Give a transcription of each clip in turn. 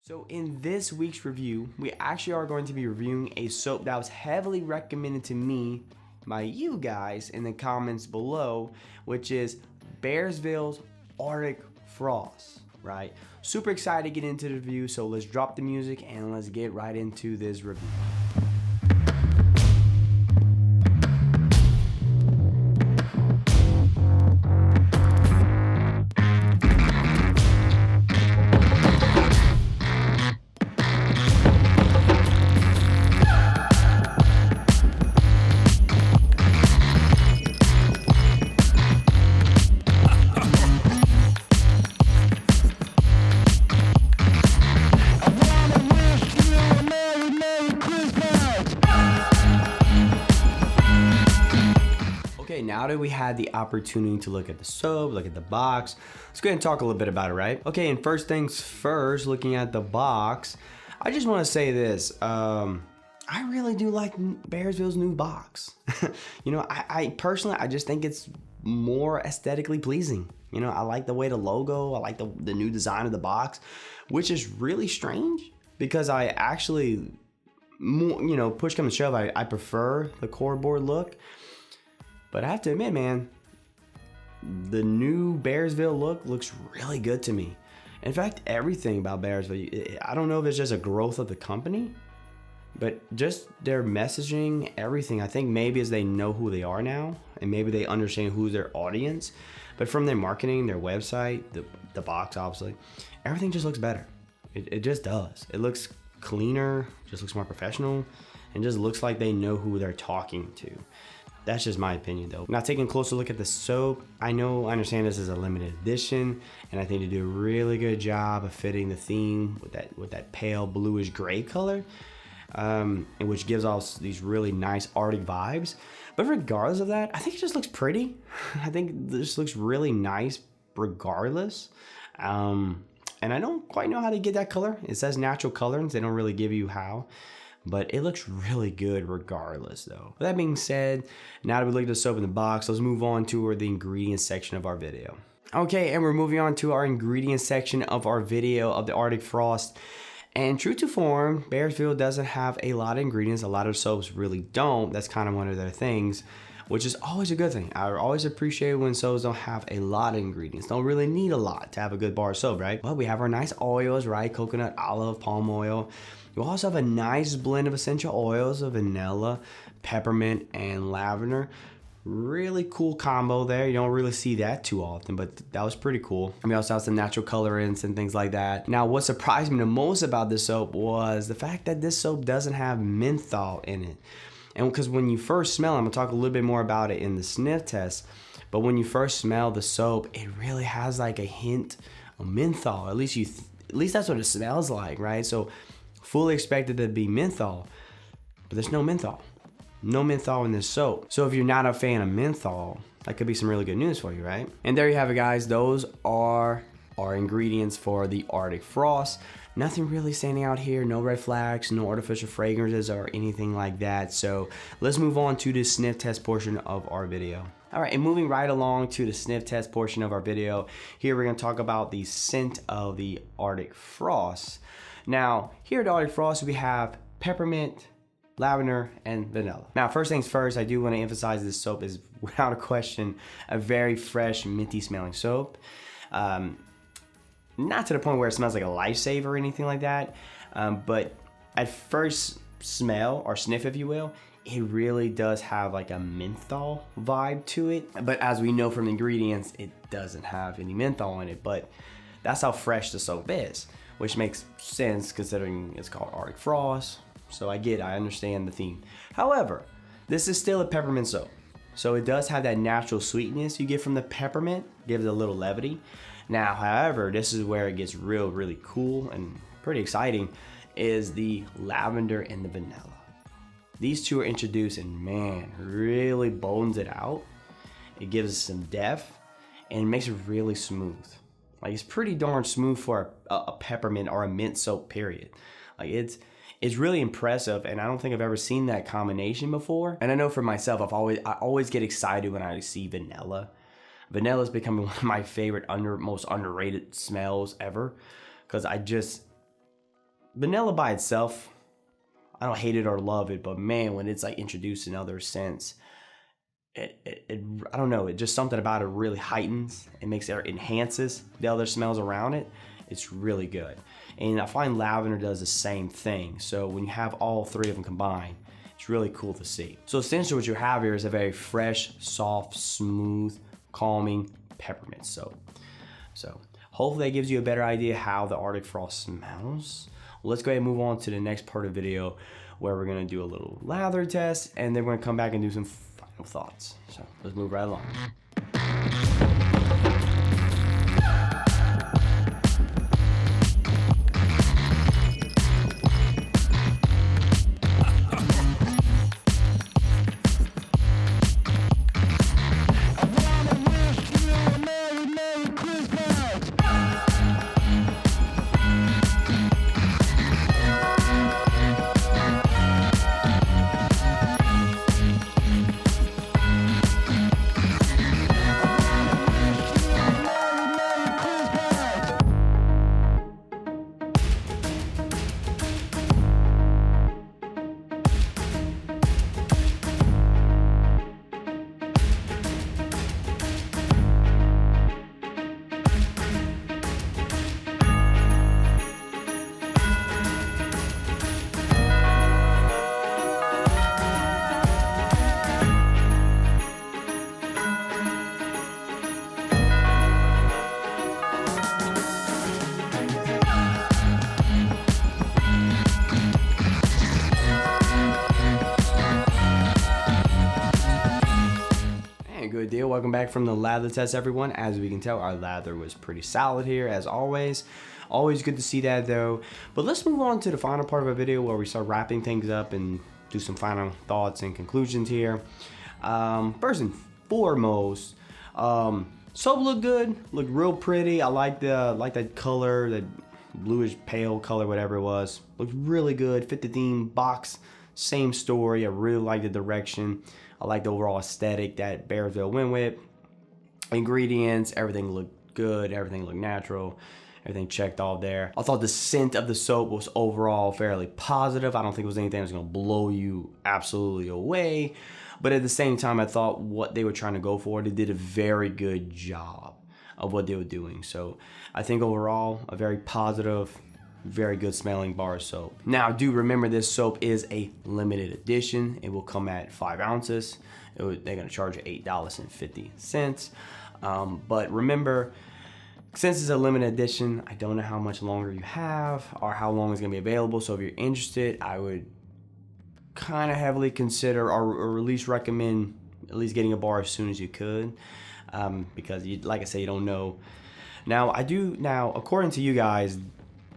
So in this week's review, we actually are going to be reviewing a soap that was heavily recommended to me by you guys in the comments below, which is Bearsville's Artic Frost, right? Super excited to get into the review, so let's drop the music and let's get right into this review. Okay, now that we had the opportunity to look at the soap, look at the box, let's go ahead and talk a little bit about it, right? Okay, and first things first, looking at the box, I just want to say this. I really do like Bearsville's new box. You know, I personally, I just think it's more aesthetically pleasing. You know, I like the way the logo, I like the new design of the box, which is really strange because I actually, you know, push come to shove, I prefer the cardboard look. But I have to admit, man, the new Bearsville look looks really good to me. In fact, everything about Bearsville, I don't know if it's just a growth of the company, but just their messaging, everything. I think maybe as they know who they are now, and maybe they understand who's their audience. But from their marketing, their website, the box, obviously, everything just looks better. It just does. It looks cleaner, just looks more professional, and just looks like they know who they're talking to. That's just my opinion though. Now taking a closer look at the soap, I understand this is a limited edition, and I think they do a really good job of fitting the theme with that pale bluish gray color, and which gives us these really nice Arctic vibes. But regardless of that, I think it just looks pretty. I think this looks really nice regardless. And I don't quite know how to get that color. It says natural colorants. They don't really give you how. But it looks really good regardless though. With that being said, now that we looked at the soap in the box, let's move on to the ingredients section of our video. Okay, and we're moving on to our ingredients section of our video of the Artic Frost. And true to form, Bearsville doesn't have a lot of ingredients. A lot of soaps really don't. That's kind of one of their things, which is always a good thing. I always appreciate when soaps don't have a lot of ingredients. Don't really need a lot to have a good bar of soap, right? But we have our nice oils, right? Coconut, olive, palm oil. You also have a nice blend of essential oils of vanilla, peppermint, and lavender. Really cool combo there. You don't really see that too often, but that was pretty cool. And we also have some natural colorants and things like that. Now, what surprised me the most about this soap was the fact that this soap doesn't have menthol in it. And because when you first smell it, I'm gonna talk a little bit more about it in the sniff test, but when you first smell the soap, it really has like a hint of menthol. At least that's what it smells like, right? So fully expected to be menthol, but there's no menthol. No menthol in this soap. So if you're not a fan of menthol, that could be some really good news for you, right? And there you have it, guys. Those are our ingredients for the Artic Frost. Nothing really standing out here, no red flags, no artificial fragrances or anything like that. So let's move on to the sniff test portion of our video. All right, and moving right along to the sniff test portion of our video, here we're gonna talk about the scent of the Artic Frost. Now, here at the Artic Frost, we have peppermint, lavender, and vanilla. Now, first things first, I do want to emphasize this soap is, without a question, a very fresh, minty smelling soap. Not to the point where it smells like a lifesaver or anything like that, but at first smell, or sniff if you will, it really does have like a menthol vibe to it. But as we know from the ingredients, it doesn't have any menthol in it, but that's how fresh the soap is, which makes sense considering it's called Artic Frost. So I understand the theme. However, this is still a peppermint soap. So it does have that natural sweetness you get from the peppermint, gives it a little levity. Now, however, this is where it gets really cool and pretty exciting, is the lavender and the vanilla. These two are introduced and man, really bones it out. It gives it some depth and it makes it really smooth. Like it's pretty darn smooth for a peppermint or a mint soap, period. Like it's really impressive, and I don't think I've ever seen that combination before. And I know for myself, I always get excited when I see vanilla. Vanilla is becoming one of my favorite most underrated smells ever, because vanilla by itself, I don't hate it or love it, but man, when it's like introduced in other scents, I don't know, it just something about it really heightens. It makes it, enhances the other smells around it. It's really good. And I find lavender does the same thing. So when you have all three of them combined, it's really cool to see. So essentially what you have here is a very fresh, soft, smooth, calming peppermint soap. So hopefully that gives you a better idea how the Arctic Frost smells. Well, let's go ahead and move on to the next part of the video where we're gonna do a little lather test and then we're gonna come back and do some final thoughts. So let's move right along. Good deal. Welcome back from the lather test, everyone. As we can tell, our lather was pretty solid here, as always. Always good to see that, though. But let's move on to the final part of our video where we start wrapping things up and do some final thoughts and conclusions here. First and foremost, soap looked good, looked real pretty. I like that color, that bluish pale color, whatever it was. Looked really good. Fit the theme. Box, same story. I really like the direction. I like the overall aesthetic that Bearsville went with. Ingredients, everything looked good, everything looked natural, everything checked all there. I thought the scent of the soap was overall fairly positive. I don't think it was anything that was gonna blow you absolutely away. But at the same time, I thought what they were trying to go for, they did a very good job of what they were doing. So I think overall, a very positive, very good smelling bar soap. Now, do remember this soap is a limited edition. It will come at 5 ounces. They're gonna charge you $8.50. But remember, since it's a limited edition, I don't know how much longer you have or how long it's gonna be available. So if you're interested, I would kind of heavily consider or at least recommend at least getting a bar as soon as you could, because like I say, you don't know. Now, according to you guys,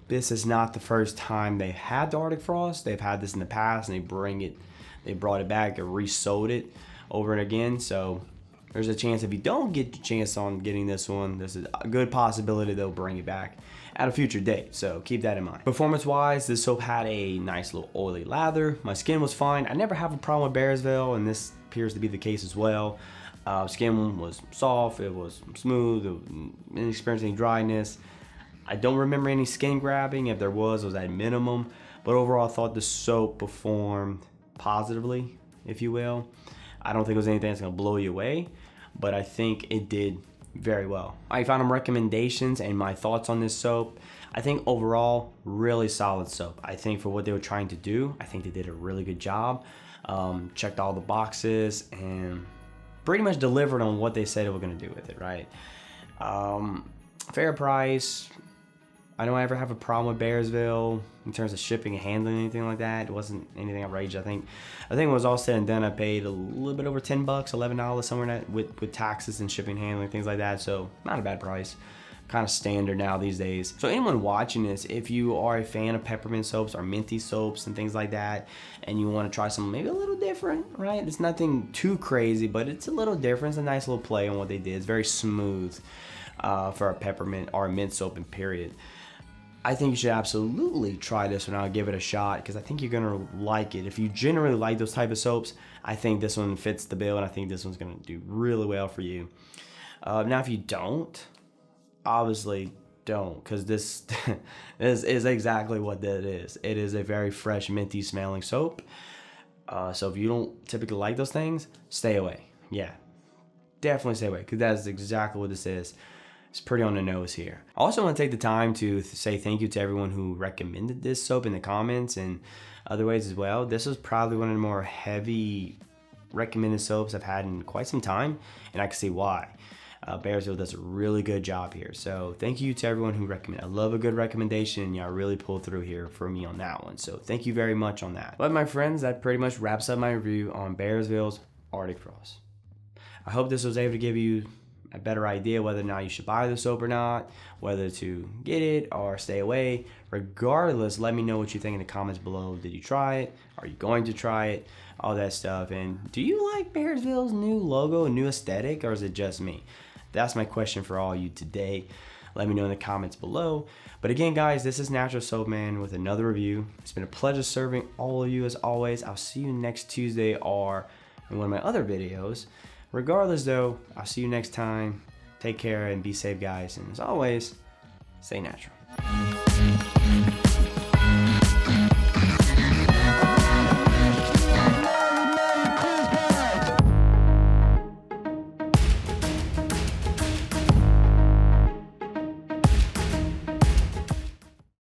this is not the first time they've had the Arctic Frost. They've had this in the past, and they brought it back and resold it over and again. So there's a chance if you don't get the chance on getting this one, there's a good possibility they'll bring it back at a future date. So keep that in mind. Performance-wise, this soap had a nice little oily lather. My skin was fine. I never have a problem with Bearsville, and this appears to be the case as well. Skin was soft. It was smooth. It didn't experience any dryness. I don't remember any skin grabbing. If there was, it was at minimum. But overall, I thought the soap performed positively, if you will. I don't think it was anything that's gonna blow you away, but I think it did very well. I found some recommendations and my thoughts on this soap. I think overall, really solid soap. I think for what they were trying to do, I think they did a really good job. Checked all the boxes and pretty much delivered on what they said they were gonna do with it, right? Fair price. I don't ever have a problem with Bearsville in terms of shipping and handling, anything like that. It wasn't anything outrageous. I think it was all said and done, I paid a little bit over $10, $11 somewhere in that, with taxes and shipping, handling, things like that. So not a bad price. Kind of standard now these days. So anyone watching this, if you are a fan of peppermint soaps or minty soaps and things like that, and you want to try something maybe a little different, right? It's nothing too crazy, but it's a little different. It's a nice little play on what they did. It's very smooth for a peppermint or a mint soap in period. I think you should absolutely try this one out, give it a shot, because I think you're gonna like it. If you generally like those type of soaps, I think this one fits the bill, and I think this one's gonna do really well for you. Now, if you don't, obviously don't, because this is exactly what that is. It is a very fresh, minty smelling soap. So if you don't typically like those things, stay away. Yeah, definitely stay away, because that's exactly what this is. It's pretty on the nose here. I also want to take the time to say thank you to everyone who recommended this soap in the comments and other ways as well. This was probably one of the more heavy recommended soaps I've had in quite some time, and I can see why. Bearsville does a really good job here. So thank you to everyone who recommended. I love a good recommendation, and y'all really pulled through here for me on that one. So thank you very much on that. But my friends, that pretty much wraps up my review on Bearsville's Artic Frost. I hope this was able to give you a better idea whether or not you should buy the soap or not, whether to get it or stay away. Regardless, let me know what you think in the comments below. Did you try it? Are you going to try it? All that stuff. And do you like Bearsville's new logo, new aesthetic, or is it just me? That's my question for all you today. Let me know in the comments below. But again, guys, this is Natural Soap Man with another review. It's been a pleasure serving all of you as always. I'll see you next Tuesday or in one of my other videos. Regardless though, I'll see you next time. Take care and be safe, guys. And as always, stay natural.